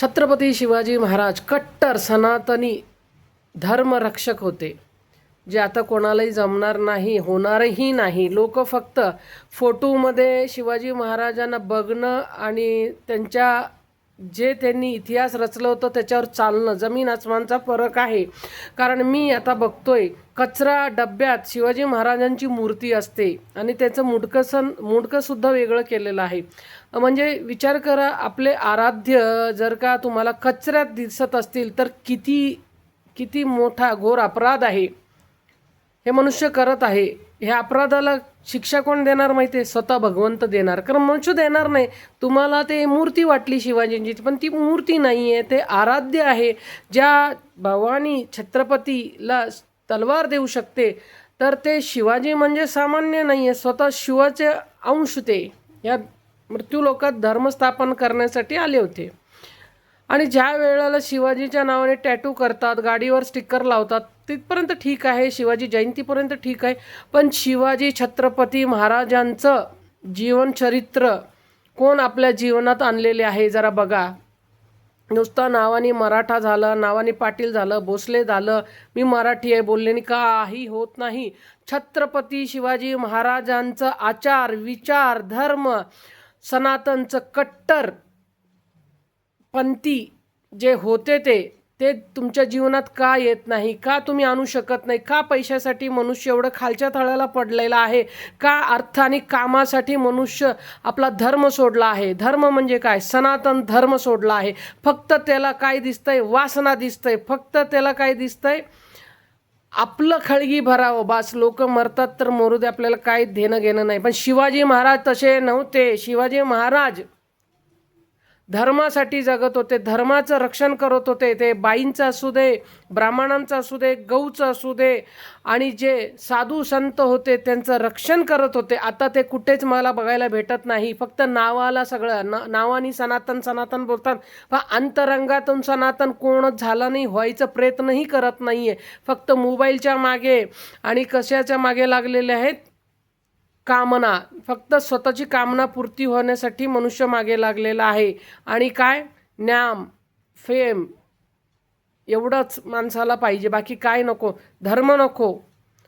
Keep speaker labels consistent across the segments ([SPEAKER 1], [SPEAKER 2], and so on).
[SPEAKER 1] छत्रपती शिवाजी महाराज कट्टर सनातनी धर्मरक्षक होते, जे आता कोणालाही जमणार नाही, होणारही नाही. लोक फक्त फोटोमध्ये शिवाजी महाराजांना बघणं आणि त्यांच्या जे त्यांनी इतिहास रचलं होतं त्याच्यावर चालणं, जमीन आसमानचा फरक आहे. कारण मी आता बघतोय कचरा डब्यात शिवाजी महाराजांची मूर्ती असते आणि त्याचं मुंडकंसुद्धा वेगळं केलेलं आहे. म्हणजे विचार करा, आपले आराध्य जर का तुम्हाला कचऱ्यात दिसत असतील तर किती किती मोठा घोर अपराध आहे हे मनुष्य करत आहे. ह्या अपराधाला शिक्षा कोण देणार माहिती आहे? स्वतः भगवंत देणार. कारण मनुष्य देणार नाही. तुम्हाला ते मूर्ती वाटली शिवाजींची, पण ती मूर्ती नाही आहे, ते आराध्य आहे. ज्या भवानी छत्रपतीला तलवार देऊ शकते, तर ते शिवाजी म्हणजे सामान्य नाही आहे, स्वतः शिवाचे अंश ते या मृत्यू लोकात धर्मस्थापन करण्यासाठी आले होते. आणि ज्या वेळेला शिवाजीच्या नावाने टॅटू करतात, गाडीवर स्टिकर लावतात, तिथपर्यंत ठीक आहे, शिवाजी जयंतीपर्यंत ठीक आहे. पण शिवाजी छत्रपती महाराजांचं जीवनचरित्र कोण आपल्या जीवनात आणलेले आहे जरा बघा. नुसतं नावाने मराठा झालं, नावाने पाटील झालं, भोसले झालं, मी मराठी आहे बोलल्याने काही होत नाही. छत्रपती शिवाजी महाराजांचं आचार विचार धर्म सनातनचं कट्टर पंथी जे होते ते तुमच्या जीवनात का येत नाही? का तुम्ही आणू शकत नाही? का पैशासाठी मनुष्य एवढं खालच्या तळाला पडलेला आहे? का अर्थ आणि कामासाठी मनुष्य आपला धर्म सोडला आहे? धर्म म्हणजे काय? सनातन धर्म सोडला आहे. फक्त त्याला काय दिसतंय? वासना दिसतंय. फक्त त्याला काय दिसतंय? आपलं खळगी भरावं बास. लोक मरतात तर मरू दे, आपल्याला काही देणं घेणं नाही. पण शिवाजी महाराज तसे नव्हते. शिवाजी महाराज धर्मासाठी जगत होते, धर्माचं रक्षण करत होते. ते बाईंचं असू दे, ब्राह्मणांचं असू दे, गौचं असू दे, आणि जे साधू संत होते त्यांचं रक्षण करत होते. आता ते कुठेच मला बघायला भेटत नाही. फक्त नावाला सगळं नावानी सनातन सनातन बोलतात, पण अंतरंगातून सनातन कोणच झालं नाही, व्हायचा प्रयत्नही करत नाही आहे. फक्त मोबाईलच्या मागे आणि कशाच्या मागे लागलेले आहेत? कामना. फक्त स्वतःची कामना पूर्ती होण्यासाठी मनुष्य मागे लागलेला आहे. आणि काय? ज्ञान फेम एवढंच माणसाला पाहिजे, बाकी काय नको. धर्म नको,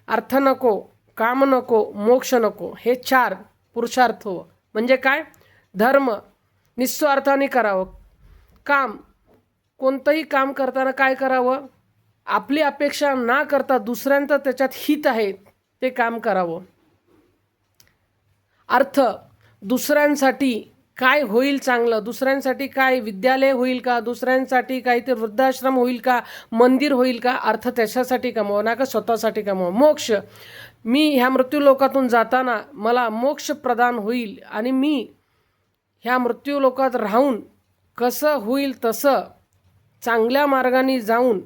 [SPEAKER 1] अर्थ नको, काम नको, मोक्ष नको. हे 4 पुरुषार्थ. म्हणजे काय? धर्म निस्वार्थाने करावं. काम कोणतंही काम करताना काय करावं? आपली अपेक्षा ना करता दुसऱ्यांचं त्याच्यात हित आहे ते काम करावं. अर्थ दुसऱ्यांसाठी काय होईल चांगलं, दुसऱ्यांसाठी काय विद्यालय होईल का, दुसऱ्यांसाठी काहीतरी वृद्धाश्रम होईल का, मंदिर होईल का, अर्थ त्याच्यासाठी कमवा ना का स्वतःसाठी कमवा. मोक्ष, मी ह्या मृत्यू लोकातून जाताना मला मोक्ष प्रदान होईल आणि मी ह्या मृत्यू लोकात राहून कसं होईल तसं चांगल्या मार्गाने जाऊन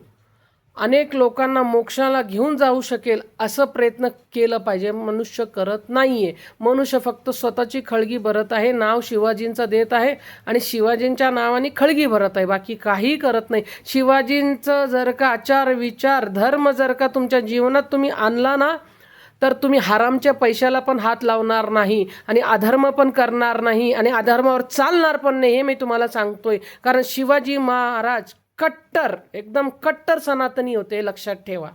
[SPEAKER 1] अनेक लोकांना मोक्षाला घेऊन जाऊ शकेल असं प्रयत्न केलं पाहिजे. मनुष्य करत नाही आहे. मनुष्य फक्त स्वतःची खळगी भरत आहे, नाव शिवाजींचं देत आहे आणि शिवाजींच्या नावाने खळगी भरत आहे, बाकी काही करत नाही. शिवाजींचं जर का आचार विचार धर्म जर का तुमच्या जीवनात तुम्ही आणला ना, तर तुम्ही हरामच्या पैशाला पण हात लावणार नाही आणि अधर्म पण करणार नाही आणि अधर्मावर चालणार पण नाही. हे मी तुम्हाला सांगतोय. कारण शिवाजी महाराज कट्टर एकदम कट्टर सनातनी होते, लक्षात ठेवा.